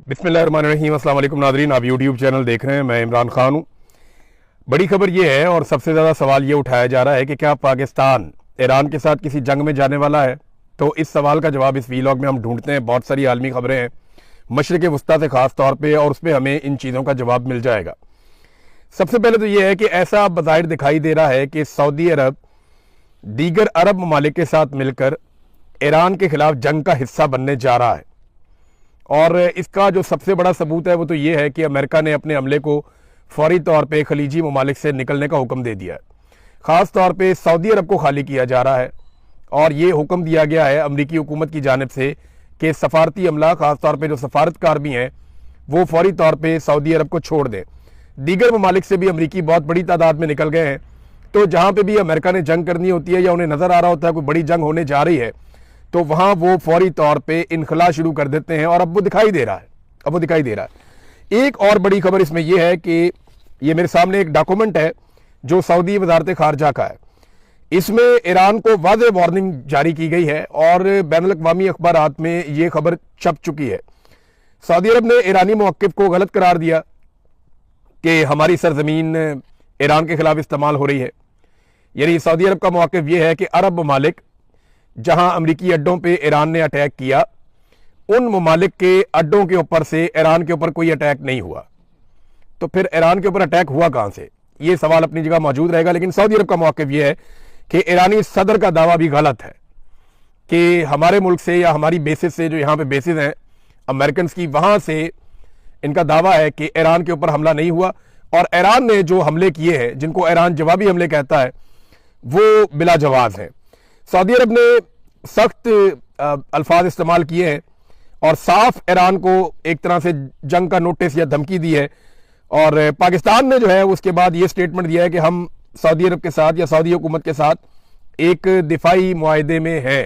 बिस्मिल्लाहिर्रहमानिर्रहीम। अस्सलाम वालेकुम नाज़रीन, आप यूट्यूब चैनल देख रहे हैं। मैं इमरान खान हूँ। बड़ी खबर ये है और सबसे ज़्यादा सवाल ये उठाया जा रहा है कि क्या पाकिस्तान ईरान के साथ किसी जंग में जाने वाला है। तो इस सवाल का जवाब इस वीलॉग में हम ढूंढते हैं। बहुत सारी आलमी खबरें हैं मशरिक़ वस्ता से ख़ास तौर पर, और उस पर हमें इन चीज़ों का जवाब मिल जाएगा। सबसे पहले तो ये है कि ऐसा बज़ाहिर दिखाई दे रहा है कि सऊदी अरब दीगर अरब ममालिक के साथ मिलकर ईरान के खिलाफ जंग का हिस्सा बनने जा रहा है। और इसका जो सबसे बड़ा सबूत है वो तो ये है कि अमेरिका ने अपने हमले को फौरी तौर पे खलीजी ममालिक से निकलने का हुक्म दे दिया है। ख़ास तौर पे सऊदी अरब को खाली किया जा रहा है और ये हुक्म दिया गया है अमरीकी हुकूमत की जानिब से कि सफारती अमला, ख़ास तौर पे जो सफारतकार भी हैं, वो फौरी तौर पे सऊदी अरब को छोड़ दें। दीगर ममालिक से भी अमरीकी बहुत बड़ी तादाद में निकल गए हैं। तो जहाँ पर भी अमेरिका ने जंग करनी होती है या उन्हें नज़र आ रहा होता है कोई बड़ी जंग होने जा रही है, तो वहां वो फौरी तौर पे इनखला शुरू कर देते हैं। और अब वो दिखाई दे रहा है। एक और बड़ी खबर इसमें यह है कि ये मेरे सामने एक डॉक्यूमेंट है जो सऊदी वजारत खारजा का है। इसमें ईरान को वाज़ेह वार्निंग जारी की गई है और बैनुल-अक़वामी अखबारात में ये खबर छप चुकी है। सऊदी अरब ने ईरानी मौक़िफ़ को गलत करार दिया कि हमारी सरजमीन ईरान के खिलाफ इस्तेमाल हो रही है। यानी सऊदी अरब का मौक़िफ़ यह है कि अरब ममालिक जहां अमरीकी अड्डों पे ईरान ने अटैक किया, उन ममालिक के अड्डों के ऊपर से ईरान के ऊपर कोई अटैक नहीं हुआ। तो फिर ईरान के ऊपर अटैक हुआ कहां से, ये सवाल अपनी जगह मौजूद रहेगा। लेकिन सऊदी अरब का मौक़िफ़ यह है कि ईरानी सदर का दावा भी गलत है कि हमारे मुल्क से या हमारी बेसिस से, जो यहाँ पे बेसिस हैं अमेरिकन की, वहां से इनका दावा है कि ईरान के ऊपर हमला नहीं हुआ। और ईरान ने जो हमले किए हैं, जिनको ईरान जवाबी हमले कहता है, वो बिला जवाब हैं। सऊदी अरब ने सख्त अल्फाज इस्तेमाल किए हैं और साफ ईरान को एक तरह से जंग का नोटिस या धमकी दी है। और पाकिस्तान ने जो है उसके बाद ये स्टेटमेंट दिया है कि हम सऊदी अरब के साथ या सऊदी हुकूमत के साथ एक दिफाई मुआहदे में है।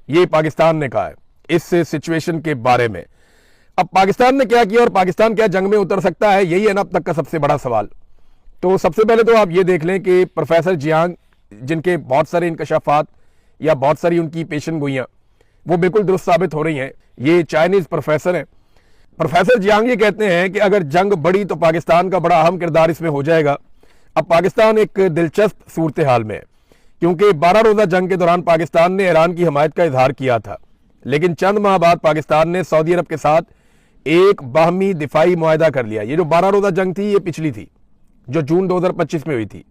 ये पाकिस्तान ने कहा है इस सिचुएशन के बारे में। अब पाकिस्तान ने क्या किया और पाकिस्तान क्या जंग में उतर सकता है, यही है ना अब तक का सबसे बड़ा सवाल। तो सबसे पहले तो आप ये देख लें कि प्रोफेसर जियांग, जिनके बहुत सारे इंकशाफात या बहुत सारी उनकी पेशन गोइयां वो बिल्कुल दुरुस्त साबित हो रही हैं, ये चाइनीज प्रोफेसर हैं। प्रोफेसर जियांग ये कहते हैं कि अगर जंग बढ़ी तो पाकिस्तान का बड़ा अहम किरदार इसमें हो जाएगा। अब पाकिस्तान एक दिलचस्प सूरत हाल में है, क्योंकि 12 रोज़ा जंग के दौरान पाकिस्तान ने ईरान की हमायत का इजहार किया था, लेकिन चंद माह बाद पाकिस्तान ने सऊदी अरब के साथ एक बाहमी दिफाई मुआहदा कर लिया। ये जो 12 रोज़ा जंग थी, ये पिछली थी जो जून 2025 में हुई थी।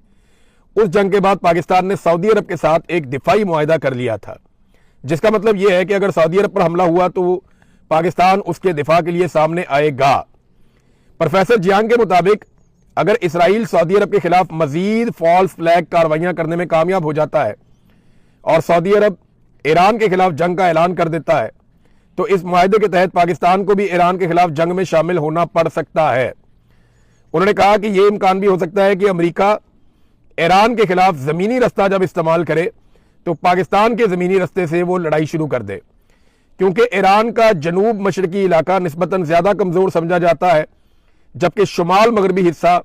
उस जंग के बाद पाकिस्तान ने सऊदी अरब के साथ एक दिफाई मुआहदा कर लिया था, जिसका मतलब यह है कि अगर सऊदी अरब पर हमला हुआ तो पाकिस्तान उसके दिफा के लिए सामने आएगा। प्रोफेसर जियांग के मुताबिक अगर इसराइल सऊदी अरब के खिलाफ मजीद फॉल्स फ्लैग कार्रवाइयां करने में कामयाब हो जाता है और सऊदी अरब ईरान के खिलाफ जंग का ऐलान कर देता है, तो इस मुआहदे के तहत पाकिस्तान को भी ईरान के खिलाफ जंग में शामिल होना पड़ सकता है। उन्होंने कहा कि यह इम्कान भी हो सकता है कि अमरीका ईरान के खिलाफ जमीनी रास्ता जब इस्तेमाल करे तो पाकिस्तान के जमीनी रास्ते से वो लड़ाई शुरू कर दे, क्योंकि ईरान का जनूब मशरकी इलाका निस्बतन ज्यादा कमजोर समझा जाता है, जबकि शुमाल मगरबी हिस्सा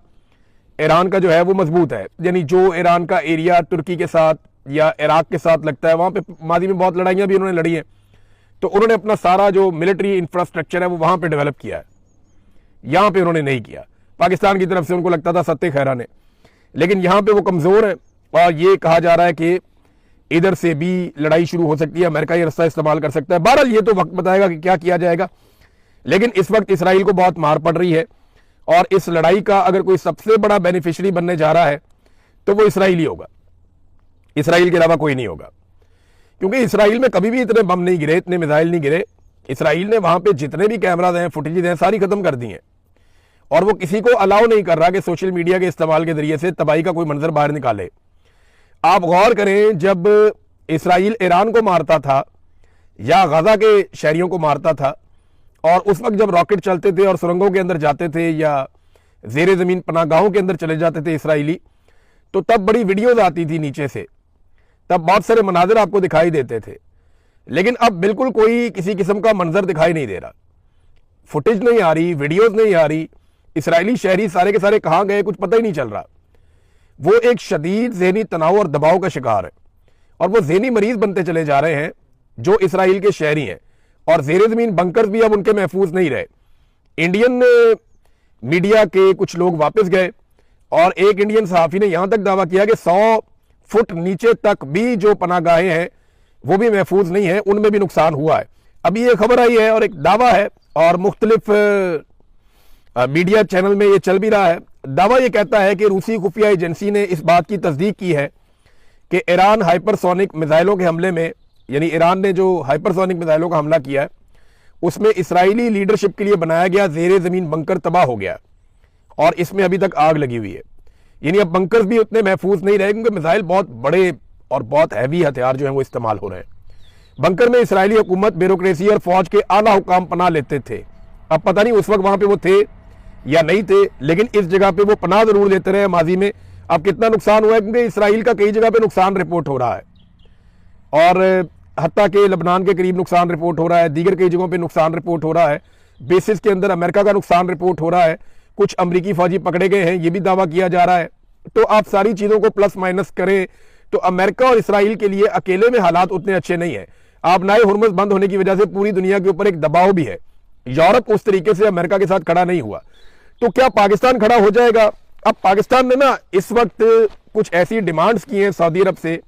ईरान का जो है वो मजबूत है। यानी जो ईरान का एरिया तुर्की के साथ या इराक के साथ लगता है, वहां पे माजी में बहुत लड़ाइयां भी उन्होंने लड़ी हैं, तो उन्होंने अपना सारा जो मिलिट्री इंफ्रास्ट्रक्चर है वो वहां पर डेवलप किया है। यहां पर उन्होंने नहीं किया। पाकिस्तान की तरफ से उनको लगता था सत्ते खैरा ने, लेकिन यहां पे वो कमजोर है और ये कहा जा रहा है कि इधर से भी लड़ाई शुरू हो सकती है, अमेरिका ये रास्ता इस्तेमाल कर सकता है। बहरहाल ये तो वक्त बताएगा कि क्या किया जाएगा। लेकिन इस वक्त इसराइल को बहुत मार पड़ रही है और इस लड़ाई का अगर कोई सबसे बड़ा बेनिफिशियरी बनने जा रहा है तो वो इसराइल ही होगा। इसराइल के अलावा कोई नहीं होगा, क्योंकि इसराइल में कभी भी इतने बम नहीं गिरे, इतने मिसाइल नहीं गिरे। इसराइल ने वहां पर जितने भी कैमराज हैं, फुटेजेज हैं, सारी खत्म कर दी हैं और वो किसी को अलाउ नहीं कर रहा कि सोशल मीडिया के इस्तेमाल के जरिए से तबाही का कोई मंजर बाहर निकाले। आप गौर करें, जब इसराइल ईरान को मारता था या गजा के शहरियों को मारता था, और उस वक्त जब रॉकेट चलते थे और सुरंगों के अंदर जाते थे या जेर जमीन पनाहगाहों के अंदर चले जाते थे इसराइली, तो तब बड़ी वीडियोज आती थी नीचे से, तब बहुत सारे मनाजिर आपको दिखाई देते थे। लेकिन अब बिल्कुल कोई किसी किस्म का मंजर दिखाई नहीं दे रहा, फुटेज नहीं आ रही, वीडियोज नहीं आ रही। इसराइली शहरी सारे के सारे कहां गए कुछ पता ही नहीं चल रहा। वो एक शदीद ज़हनी तनाव और दबाव का शिकार है और वो ज़हनी मरीज बनते चले जा रहे हैं जो इसराइल के शहरी हैं। और ज़ेरे ज़मीन बंकर्स भी अब उनके महफूज नहीं रहे। इंडियन मीडिया के कुछ लोग वापस गए और एक इंडियन सहाफी ने यहां तक दावा किया कि 100 फुट नीचे तक भी जो पनाहगाहें हैं वो भी महफूज नहीं है, उनमें भी नुकसान हुआ है। अभी ये खबर आई है और एक दावा है और मुख्तलिफ मीडिया चैनल में ये चल भी रहा है। दावा ये कहता है कि रूसी खुफिया एजेंसी ने इस बात की तस्दीक की है कि ईरान हाइपरसोनिक मिसाइलों के हमले में, यानी ईरान ने जो हाइपरसोनिक मिसाइलों का हमला किया है उसमें इसराइली लीडरशिप के लिए बनाया गया ज़ेरे ज़मीन बंकर तबाह हो गया और इसमें अभी तक आग लगी हुई है। यानी अब बंकर्स भी उतने महफूज नहीं रहे क्योंकि मिसाइल बहुत बड़े और बहुत हैवी हथियार जो हैं वो इस्तेमाल हो रहे हैं। बंकर में इसराइली हुकूमत, ब्यूरोक्रेसी और फौज के आला हुकाम पनाह लेते थे। अब पता नहीं उस वक्त वहां पे वो थे या नहीं थे, लेकिन इस जगह पे वो पनाह जरूर लेते रहे माजी में। अब कितना नुकसान हुआ है क्योंकि इसराइल का कई जगह पे नुकसान रिपोर्ट हो रहा है और हत्ता के लबनान के करीब नुकसान रिपोर्ट हो रहा है, दीगर कई जगहों पे नुकसान रिपोर्ट हो रहा है, बेसिस के अंदर अमेरिका का नुकसान रिपोर्ट हो रहा है, कुछ अमरीकी फौजी पकड़े गए हैं ये भी दावा किया जा रहा है। तो आप सारी चीजों को प्लस माइनस करें तो अमेरिका और इसराइल के लिए अकेले में हालात उतने अच्छे नहीं है। आप नाए हुर्मुज़ बंद होने की वजह से पूरी दुनिया के ऊपर एक दबाव भी है। यूरोप उस तरीके से अमेरिका के साथ खड़ा नहीं हुआ, तो क्या पाकिस्तान खड़ा हो जाएगा? अब पाकिस्तान ने ना इस वक्त कुछ ऐसी डिमांड्स की हैं सऊदी अरब से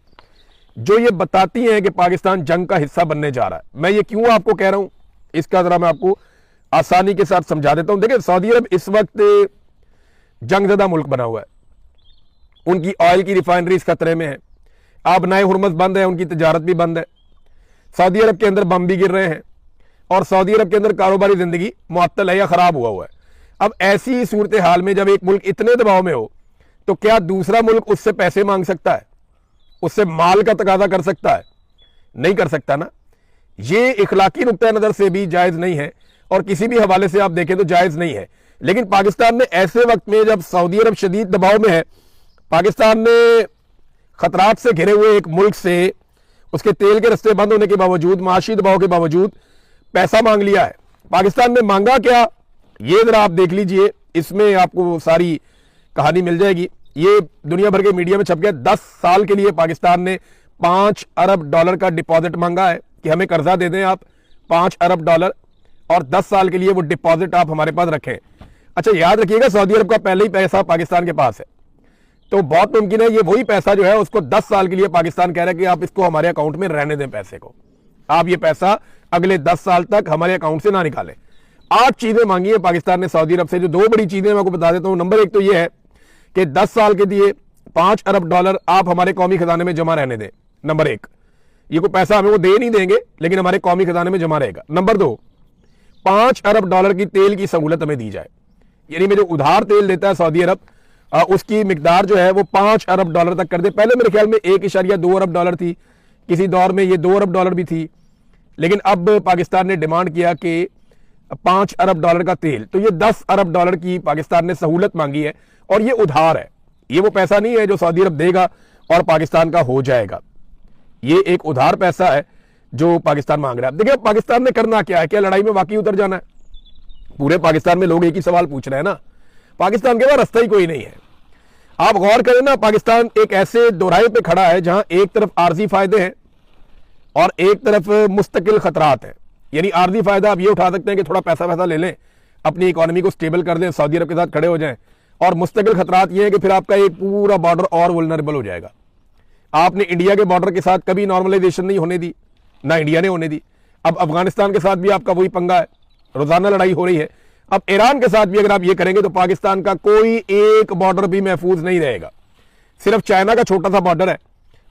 जो ये बताती हैं कि पाकिस्तान जंग का हिस्सा बनने जा रहा है। मैं ये क्यों आपको कह रहा हूं, इसका जरा मैं आपको आसानी के साथ समझा देता हूं। देखिए, सऊदी अरब इस वक्त जंगज़दा मुल्क बना हुआ है, उनकी ऑयल की रिफाइनरीज खतरे में है। अब नाए हुर्मुज़ बंद है, उनकी तजारत भी बंद है, सऊदी अरब के अंदर बम भी गिर रहे हैं और सऊदी अरब के अंदर कारोबारी जिंदगी मुअत्तल है या खराब हुआ है। अब ऐसी सूरत हाल में जब एक मुल्क इतने दबाव में हो तो क्या दूसरा मुल्क उससे पैसे मांग सकता है, उससे माल का तकाजा कर सकता है? नहीं कर सकता ना। ये इखलाकी नुक्ता नजर से भी जायज नहीं है और किसी भी हवाले से आप देखें तो जायज नहीं है। लेकिन पाकिस्तान ने ऐसे वक्त में जब सऊदी अरब शदीद दबाव में है, पाकिस्तान ने खतरात से घिरे हुए एक मुल्क से उसके तेल के रस्ते बंद होने के बावजूद, माशी दबाव के बावजूद पैसा मांग लिया है। पाकिस्तान ने मांगा क्या, ये जरा आप देख लीजिए, इसमें आपको सारी कहानी मिल जाएगी। ये दुनिया भर के मीडिया में छप गया। 10 साल के लिए पाकिस्तान ने $5 अरब का डिपॉजिट मांगा है कि हमें कर्जा दे दें आप $5 अरब और 10 साल के लिए वो डिपॉजिट आप हमारे पास रखें। अच्छा, याद रखिएगा सऊदी अरब का पहले ही पैसा पाकिस्तान के पास है, तो बहुत मुमकिन है ये वही पैसा जो है उसको 10 साल के लिए पाकिस्तान कह रहा है कि आप इसको हमारे अकाउंट में रहने दें, पैसे को आप ये पैसा अगले 10 साल तक हमारे अकाउंट से ना निकालें। 8 चीजें मांगी है पाकिस्तान ने सऊदी अरब से, जो 2 बड़ी चीजें मैं आपको बता देता हूं। नंबर 1 तो ये है कि 10 साल के दिए $5 अरब आप हमारे कौमी खजाने में जमा रहने दें। नंबर 1, ये कोई पैसा हमें वो दे नहीं देंगे लेकिन हमारे कौमी खजाने में जमा रहेगा। नंबर 2, $5 अरब की तेल की सहूलत हमें दी जाए, यानी में जो उधार तेल देता है सऊदी अरब उसकी मिकदार जो है वो $5 अरब तक कर दे। पहले मेरे ख्याल में 1.2 अरब थी, किसी दौर में ये $2 अरब भी थी, लेकिन अब पाकिस्तान ने डिमांड किया कि $5 अरब का तेल, तो ये $10 अरब की पाकिस्तान ने सहूलत मांगी है और ये उधार है, ये वो पैसा नहीं है जो सऊदी अरब देगा और पाकिस्तान का हो जाएगा। ये एक उधार पैसा है जो पाकिस्तान मांग रहा है। देखिए पाकिस्तान ने करना क्या है, क्या लड़ाई में वाकई उतर जाना है? पूरे पाकिस्तान में लोग एक ही सवाल पूछ रहे हैं ना, पाकिस्तान के पास रास्ता ही कोई नहीं है। आप गौर करें ना, पाकिस्तान एक ऐसे दोराहे पे खड़ा है जहां एक तरफ आर्जी फायदे हैं और एक तरफ मुस्तकिल खतरात हैं। यानी आर्जी फायदा आप ये उठा सकते हैं कि थोड़ा पैसा ले लें, अपनी इकोनॉमी को स्टेबल कर दें, सऊदी अरब के साथ खड़े हो जाएं, और मुस्तकिल खतरात ये है कि फिर आपका एक पूरा बॉर्डर और वल्नरेबल हो जाएगा। आपने इंडिया के बॉर्डर के साथ कभी नॉर्मलाइजेशन नहीं होने दी, ना इंडिया ने होने दी। अब अफगानिस्तान के साथ भी आपका वही पंगा है, रोजाना लड़ाई हो रही है। अब ईरान के साथ भी अगर आप ये करेंगे तो पाकिस्तान का कोई एक बॉर्डर भी महफूज नहीं रहेगा। सिर्फ चाइना का छोटा सा बॉर्डर है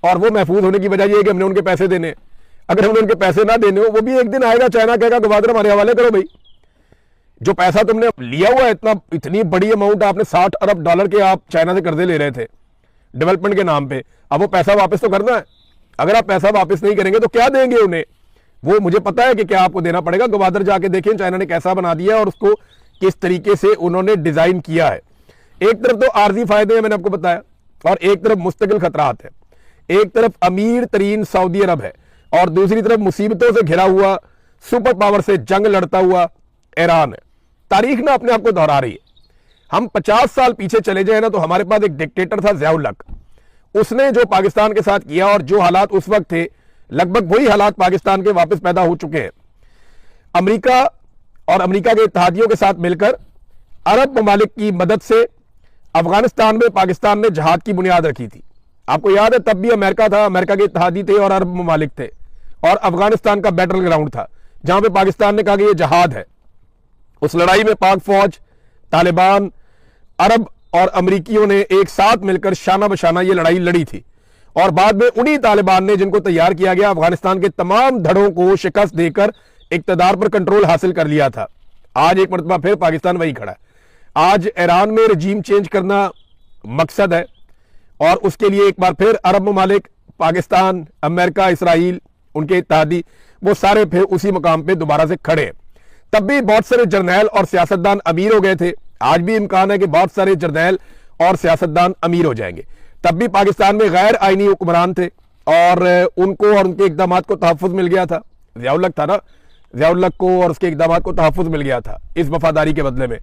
और वो महफूज होने की वजह ये है कि हमने उनके पैसे देने। अगर हमने उनके पैसे ना देने हो, वो भी एक दिन आएगा, चाइना कहेगा गवादर हमारे हवाले करो भाई, जो पैसा तुमने लिया हुआ है, इतनी बड़ी अमाउंट आपने $60 अरब के आप चाइना से कर्जे ले रहे थे डेवलपमेंट के नाम पे, अब वो पैसा वापस तो करना है। अगर आप पैसा वापस नहीं करेंगे तो क्या देंगे उन्हें? वो मुझे पता है कि क्या आपको देना पड़ेगा। गवादर जाके देखें चाइना ने कैसा बना दिया और उसको किस तरीके से उन्होंने डिजाइन किया है। एक तरफ तो आर्जी फायदे हैं, मैंने आपको बताया, और एक तरफ मुस्तकिल खतरात है। एक तरफ अमीर तरीन सऊदी अरब है और दूसरी तरफ मुसीबतों से घिरा हुआ, सुपर पावर से जंग लड़ता हुआ ईरान है। तारीख ना अपने आप को दोहरा रही है। हम 50 साल पीछे चले जाए ना तो हमारे पास एक डिक्टेटर था ज़ियाउल हक, उसने जो पाकिस्तान के साथ किया और जो हालात उस वक्त थे लगभग वही हालात पाकिस्तान के वापस पैदा हो चुके हैं। अमेरिका और अमेरिका के इत्तेहादियों के साथ मिलकर अरब ममालिक की मदद से अफगानिस्तान में पाकिस्तान ने जहाद की बुनियाद रखी थी। आपको याद है, तब भी अमेरिका था, अमेरिका के इत्तेहादी थे और अरब ममालिक थे, और अफगानिस्तान का बैटल ग्राउंड था जहां पे पाकिस्तान ने कहा कि यह जहाद है। उस लड़ाई में पाक फौज, तालिबान, अरब और अमरीकियों ने एक साथ मिलकर शाना बशाना ये लड़ाई लड़ी थी, और बाद में उन्हीं तालिबान ने, जिनको तैयार किया गया, अफगानिस्तान के तमाम धड़ों को शिकस्त देकर इक्तदार पर कंट्रोल हासिल कर लिया था। आज एक मरतबा फिर पाकिस्तान वही खड़ा है। आज ईरान में रजीम चेंज करना मकसद है, और उसके लिए एक बार फिर अरब ममालिक, पाकिस्तान, अमेरिका, इसराइल, उनके इत्तेहादी, वो सारे फिर उसी मकाम पे दोबारा से खड़े हैं। तब भी बहुत सारे जर्नैल और सियासतदान अमीर हो गए थे, आज भी इम्कान है कि बहुत सारे जर्नैल और सियासतदान अमीर हो जाएंगे। तब भी पाकिस्तान में गैर आईनी हुक्मरान थे और उनको और उनके इकदामात को तहफ़्फ़ुज़ मिल गया था। ज़ियाउल हक था ना, ज़ियाउल हक को और उसके इकदामात को तहफ़्फ़ुज़ मिल गया था इस वफादारी के बदले में।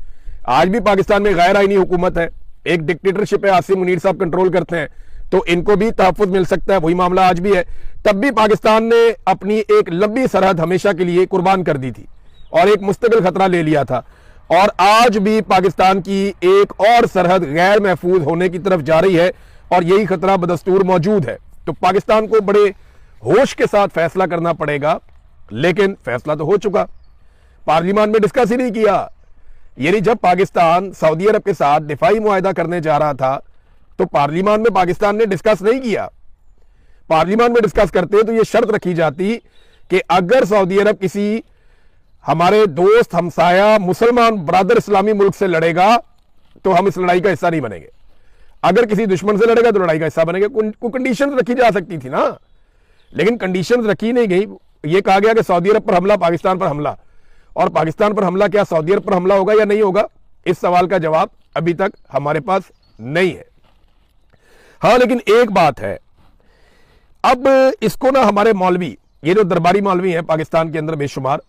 आज भी पाकिस्तान में गैर आईनी हुकूमत है, एक डिक्टेटरशिप है, आसिम मुनीर साहब कंट्रोल करते हैं, तो इनको भी तहफ़्फ़ुज़ मिल सकता है। वही मामला आज भी है। तब भी पाकिस्तान ने अपनी एक लंबी सरहद हमेशा के लिए कुर्बान कर दी थी और एक मुस्तकिल खतरा ले लिया था, और आज भी पाकिस्तान की एक और सरहद गैर महफूज होने की तरफ जा रही है, और यही खतरा बदस्तूर मौजूद है। तो पाकिस्तान को बड़े होश के साथ फैसला करना पड़ेगा, लेकिन फैसला तो हो चुका, पार्लियामान में डिस्कस ही नहीं किया। यानी जब पाकिस्तान सऊदी अरब के साथ दिफाई मुआहदा करने जा रहा था, तो पार्लियामान में पाकिस्तान ने डिस्कस नहीं किया। पार्लियामान में डिस्कस करते तो यह शर्त रखी जाती कि अगर सऊदी अरब किसी हमारे दोस्त, हमसाया, मुसलमान बरादर इस्लामी मुल्क से लड़ेगा तो हम इस लड़ाई का हिस्सा नहीं बनेंगे, अगर किसी दुश्मन से लड़ेगा तो लड़ाई का हिस्सा बनेंगे। कोई कंडीशन रखी जा सकती थी ना, लेकिन कंडीशन रखी नहीं गई। यह कहा गया कि सऊदी अरब पर हमला, पाकिस्तान पर हमला, और पाकिस्तान पर हमला क्या सऊदी अरब पर हमला होगा या नहीं होगा, इस सवाल का जवाब अभी तक हमारे पास नहीं है। हाँ, लेकिन एक बात है, अब इसको ना हमारे मौलवी, ये जो दरबारी मौलवी हैं पाकिस्तान के अंदर बेशुमार,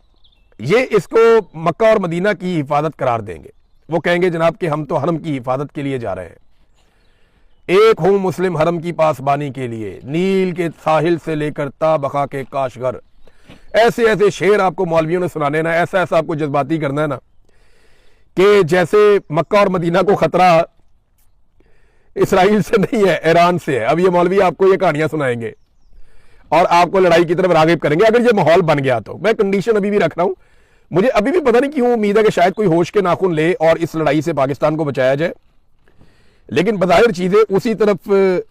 ये इसको मक्का और मदीना की हिफाजत करार देंगे। वो कहेंगे जनाब कि हम तो हरम की हिफाजत के लिए जा रहे हैं, एक हूं मुस्लिम हरम की पासबानी के लिए, नील के साहिल से लेकर ता बका के काशगर। ऐसे ऐसे शेर आपको मौलवियों ने सुनाने ना, ऐसा ऐसा आपको जज्बाती करना है ना, कि जैसे मक्का और मदीना को खतरा इसराइल से नहीं है, ईरान से है। अब ये मौलवी आपको ये कहानियां सुनाएंगे और आपको लड़ाई की तरफ रागिब करेंगे, अगर ये माहौल बन गया तो। मैं कंडीशन अभी भी रख रहा हूं, मुझे अभी भी पता नहीं क्यों उम्मीद है कि शायद कोई होश के नाखून ले और इस लड़ाई से पाकिस्तान को बचाया जाए, लेकिन बज़ाहिर चीजें उसी तरफ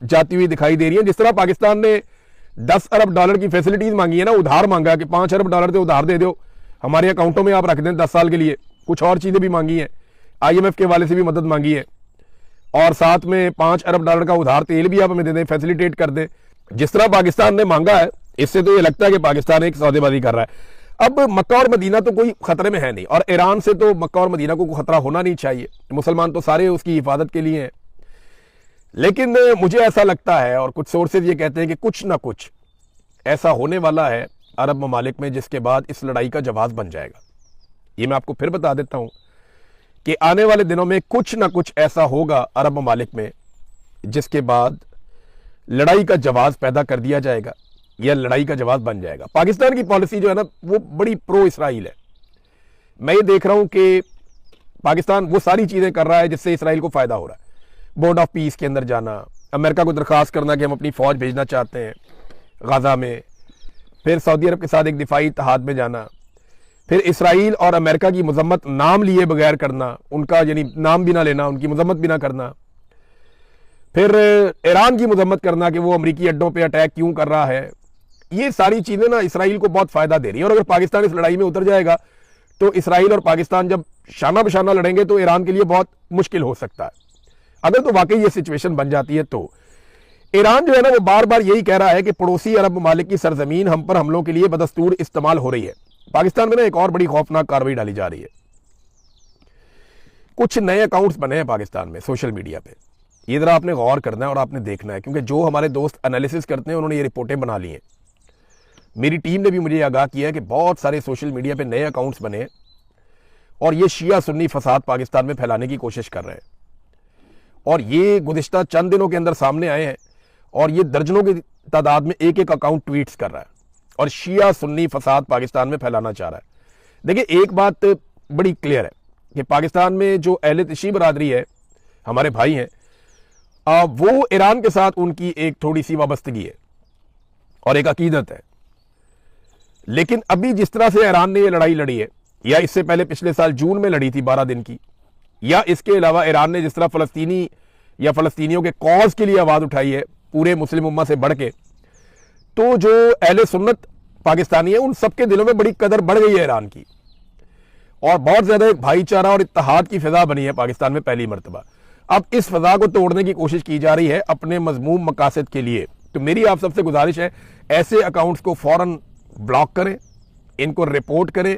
जाती हुई दिखाई दे रही हैं। जिस तरह पाकिस्तान ने 10 अरब डॉलर की फैसिलिटीज मांगी है ना, उधार मांगा कि 5 अरब डॉलर से उधार दे दो, हमारे अकाउंटों में आप रख दें 10 साल के लिए। कुछ और चीजें भी मांगी हैं, IMF के वाले से भी मदद मांगी है, और साथ में 5 अरब डॉलर का उधार तेल भी आप हमें दे दें, फैसिलिटेट कर दें। जिस तरह पाकिस्तान ने मांगा है, इससे तो ये लगता है कि पाकिस्तान एक सौदेबाजी कर रहा है। अब मक्का और मदीना तो कोई खतरे में है नहीं, और ईरान से तो मक्का और मदीना को खतरा होना नहीं चाहिए, मुसलमान तो सारे उसकी हिफाजत के लिए हैं। लेकिन मुझे ऐसा लगता है, और कुछ सोर्सेज ये कहते हैं कि कुछ ना कुछ ऐसा होने वाला है अरब ममालिक में जिसके बाद इस लड़ाई का जवाब बन जाएगा। ये मैं आपको फिर बता देता हूं कि आने वाले दिनों में कुछ ना कुछ ऐसा होगा अरब ममालिक में जिसके बाद लड़ाई का जवाब पैदा कर दिया जाएगा, या लड़ाई का जवाब बन जाएगा। पाकिस्तान की पॉलिसी जो है ना, वो बड़ी प्रो इसराइल है। मैं ये देख रहा हूं कि पाकिस्तान वो सारी चीजें कर रहा है जिससे इसराइल को फायदा हो रहा है। बोर्ड ऑफ पीस के अंदर जाना, अमेरिका को दरख्वास्त करना कि हम अपनी फौज भेजना चाहते हैं गाजा में, फिर सऊदी अरब के साथ एक दिफाई इत्तेहाद में जाना, फिर इसराइल और अमेरिका की मजम्मत नाम लिए बगैर करना, उनका यानी नाम भी ना लेना, उनकी मजम्मत भी ना करना, फिर ईरान की मजम्मत करना कि वो अमरीकी अड्डों पे अटैक क्यों कर रहा है। ये सारी चीजें ना इसराइल को बहुत फायदा दे रही है, और अगर पाकिस्तान इस लड़ाई में उतर जाएगा तो इसराइल और पाकिस्तान जब शाना बशाना लड़ेंगे तो ईरान के लिए बहुत मुश्किल हो सकता है। अगर तो वाकई ये सिचुएशन बन जाती है तो ईरान जो है ना, वो बार बार यही कह रहा है कि पड़ोसी अरब ममालिक की सरजमीन हम पर हमलों के लिए बदस्तूर इस्तेमाल हो रही है। पाकिस्तान में ना एक और बड़ी खौफनाक कार्रवाई डाली जा रही है। कुछ नए अकाउंट्स बने हैं पाकिस्तान में सोशल मीडिया पे, ये जरा आपने गौर करना है और आपने देखना है, क्योंकि जो हमारे दोस्त एनालिसिस करते हैं उन्होंने ये रिपोर्टें बना ली हैं। मेरी टीम ने भी मुझे आगाह किया है कि बहुत सारे सोशल मीडिया पे नए अकाउंट्स बने हैं और ये शिया सुन्नी फसाद पाकिस्तान में फैलाने की कोशिश कर रहे हैं, और ये गुज़िश्ता चंद दिनों के अंदर सामने आए हैं, और ये दर्जनों की तादाद में एक एक अकाउंट ट्वीट्स कर रहा है और शिया सुन्नी फसाद पाकिस्तान में फैलाना चाह रहा है। देखिए, एक बात बड़ी क्लियर है कि पाकिस्तान में जो अहले तशी बरादरी है, हमारे भाई हैं, वो ईरान के साथ उनकी एक थोड़ी सी वाबस्तगी है और एक अकीदत है। लेकिन अभी जिस तरह से ईरान ने ये लड़ाई लड़ी है, या इससे पहले पिछले साल जून में लड़ी थी 12 दिन की, या इसके अलावा ईरान ने जिस तरह फलस्तीनी या फलस्तीनियों के कॉज के लिए आवाज़ उठाई है पूरे मुस्लिम उम्मा से बढ़ के, तो जो अहले सुन्नत पाकिस्तानी है उन सबके दिलों में बड़ी कदर बढ़ गई है ईरान की, और बहुत ज़्यादा एक भाईचारा और इत्तेहाद की फ़िज़ा बनी है पाकिस्तान में पहली मरतबा। अब इस फ़िज़ा को तोड़ने की कोशिश की जा रही है अपने मज़मूम मकासद के लिए। तो मेरी आप सबसे गुजारिश है, ऐसे अकाउंट्स को फ़ौरन ब्लॉक करें, इनको रिपोर्ट करें,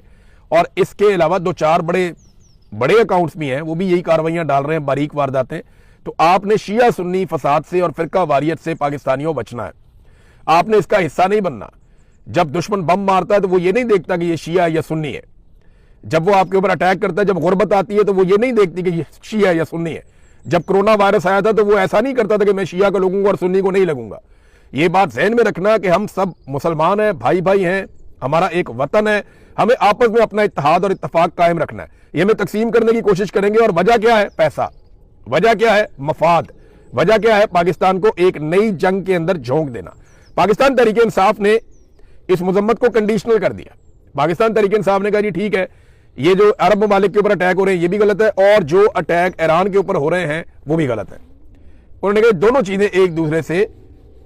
और इसके अलावा 2-4 बड़े अकाउंट्स भी हैं, वो भी यही कार्रवाइयाँ डाल रहे हैं, बारीक वारदातें। तो आपने शिया सुन्नी फसाद से और फिरका वारियत से पाकिस्तानियों बचना है, आपने इसका हिस्सा नहीं बनना। जब दुश्मन बम मारता है तो वो ये नहीं देखता कि ये शिया या सुन्नी है। जब वो आपके ऊपर अटैक करता है, जब गुर्बत आती है, तो वो ये नहीं देखती कि ये शिया या सुन्नी है। जब कोरोना वायरस आया था तो वो ऐसा नहीं करता था कि मैं शिया को लगूंगा और सुन्नी को नहीं लगूंगा। ये बात ज़हन में रखना कि हम सब मुसलमान हैं, भाई भाई हैं, हमारा एक वतन है, हमें आपस में अपना इत्तेहाद और इत्तेफाक कायम रखना है। ये हमें तकसीम करने की कोशिश करेंगे, और वजह क्या है? पैसा। वजह क्या है? मफाद। वजह क्या है? पाकिस्तान को एक नई जंग के अंदर झोंक देना। पाकिस्तान तहरीक इंसाफ ने इस मजम्मत को कंडीशनल कर दिया। पाकिस्तान तहरीक इंसाफ ने कहा जी ठीक है, ये जो अरब ममालिक के ऊपर अटैक हो रहे हैं ये भी गलत है, और जो अटैक ईरान के ऊपर हो रहे हैं वो भी गलत है। उन्होंने कहा दोनों चीजें एक दूसरे से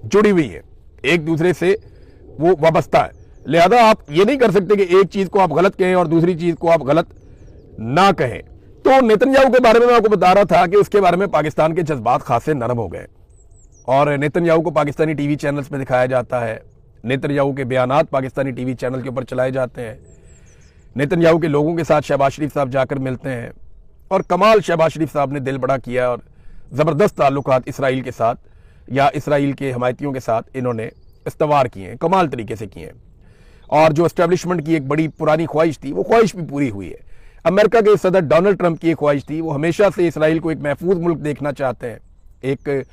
जुड़ी हुई है, एक दूसरे से वो वाबस्ता है, लिहाजा आप ये नहीं कर सकते कि एक चीज को आप गलत कहें और दूसरी चीज को आप गलत ना कहें। तो नेतन्याहू के बारे में मैं आपको बता रहा था कि उसके बारे में पाकिस्तान के जज्बात खासे नरम हो गए, और नेतन्याहू को पाकिस्तानी टीवी चैनल्स में दिखाया जाता है, नेतन्याहू के बयानात पाकिस्तानी टीवी चैनल के ऊपर चलाए जाते हैं, नेतन्याहू के लोगों के साथ शहबाज शरीफ साहब जाकर मिलते हैं, और कमाल शहबाज शरीफ साहब ने दिल बड़ा किया और ज़बरदस्त ताल्लुकात इसराइल के साथ या इसराइल के हमायतियों के साथ इन्होंने इस्तवार किए हैं, कमाल तरीके से किए हैं। और जो एस्टेब्लिशमेंट की एक बड़ी पुरानी ख्वाहिश थी वो ख्वाहिश भी पूरी हुई है। अमेरिका के सदर डोनाल्ड ट्रंप की एक ख्वाहिश थी, वो हमेशा से इसराइल को एक महफूज मुल्क देखना चाहते हैं, एक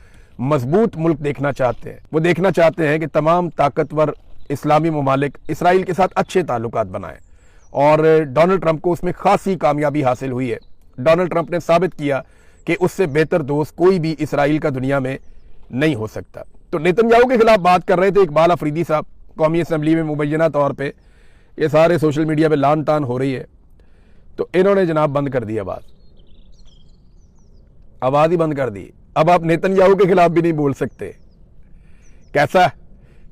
मजबूत मुल्क देखना चाहते हैं। वो देखना चाहते हैं कि तमाम ताकतवर इस्लामी ममालिक इसराइल के साथ अच्छे ताल्लुकात बनाएं, और डोनाल्ड ट्रंप को उसमें खासी कामयाबी हासिल हुई है। डोनाल्ड ट्रंप ने साबित किया कि उससे बेहतर दोस्त कोई भी इसराइल का दुनिया में नहीं हो सकता। तो नेतन्याहू के खिलाफ बात कर रहे थे इकबाल अफरीदी साहब कौमी असम्बली में, मुबैना तौर पे ये सारे सोशल मीडिया पे लान तान हो रही है, तो इन्होंने जनाब बंद कर दिया बात, आवाज ही बंद कर दी। अब आप नेतन्याहू के खिलाफ भी नहीं बोल सकते। कैसा है?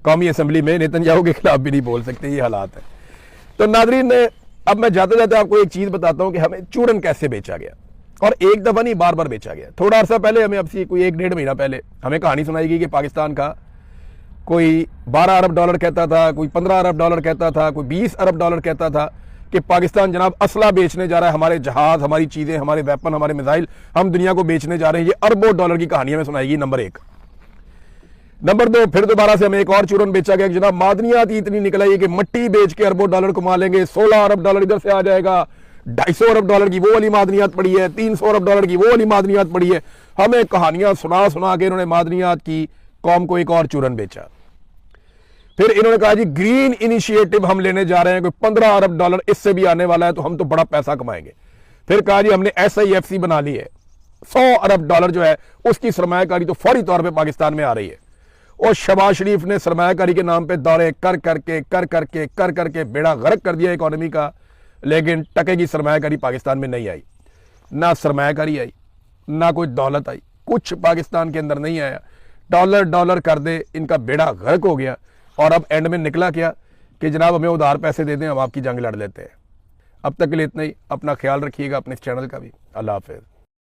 कौमी असम्बली में नेतन्याहू के खिलाफ भी नहीं बोल सकते, ये हालात है। तो नादरीन, अब मैं जाते जाते आपको एक चीज बताता हूं कि हमें चूरन कैसे बेचा गया, और एक दफा नहीं बार बार बेचा गया। थोड़ा अर्सा पहले हमें, अब से कोई 1-1.5 महीना पहले हमें कहानी सुनाई गई कि पाकिस्तान का कोई 12 अरब डॉलर कहता था, कोई 15 अरब डॉलर कहता था, कोई 20 अरब डॉलर कहता था कि पाकिस्तान जनाब असला बेचने जा रहा है, हमारे जहाज, हमारी चीजें, हमारे वेपन, हमारे मिसाइल हम दुनिया को बेचने जा रहे हैं। ये अरबों डॉलर की कहानी हमें सुनाई गई, नंबर 1। नंबर 2, फिर दोबारा से हमें एक और चूरन बेचा गया कि जनाब मादनियात ही इतनी निकल आई कि मिट्टी बेच के अरबों डॉलर कमा लेंगे, 16 अरब डॉलर इधर से आ जाएगा, 250 अरब डॉलर की वो वाली मादनियात पड़ी है, 300 अरब डॉलर की वो वाली मादनियात पड़ी है। हमें कहानियां सुना सुना के इन्होंने मादनियात की कौम को एक और चूरन बेचा। फिर इन्होंने कहा जी ग्रीन इनिशिएटिव हम लेने जा रहे हैं, कोई 15 अरब डॉलर इससे भी आने वाला है, तो हम तो बड़ा पैसा कमाएंगे। फिर कहा जी हमने SIFC बना ली है, 100 अरब डॉलर जो है उसकी सरमायाकारी तो फौरी तौर पे पाकिस्तान में आ रही है। और शहबाज शरीफ ने सरमायाकारी के नाम पे दौरे कर करके बेड़ा गर्क कर दिया इकोनॉमी का, लेकिन टके की सरमायाकारी पाकिस्तान में नहीं आई। ना सरमायाकारी आई, ना कोई दौलत आई, कुछ पाकिस्तान के अंदर नहीं आया। डॉलर डॉलर कर दे इनका बेड़ा गर्क हो गया, और अब एंड में निकला क्या कि जनाब हमें उधार पैसे दे दें, हम आपकी जंग लड़ लेते हैं। अब तक के लिए इतना ही। अपना ख्याल रखिएगा, अपने इस चैनल का भी। अल्लाह हाफिज़।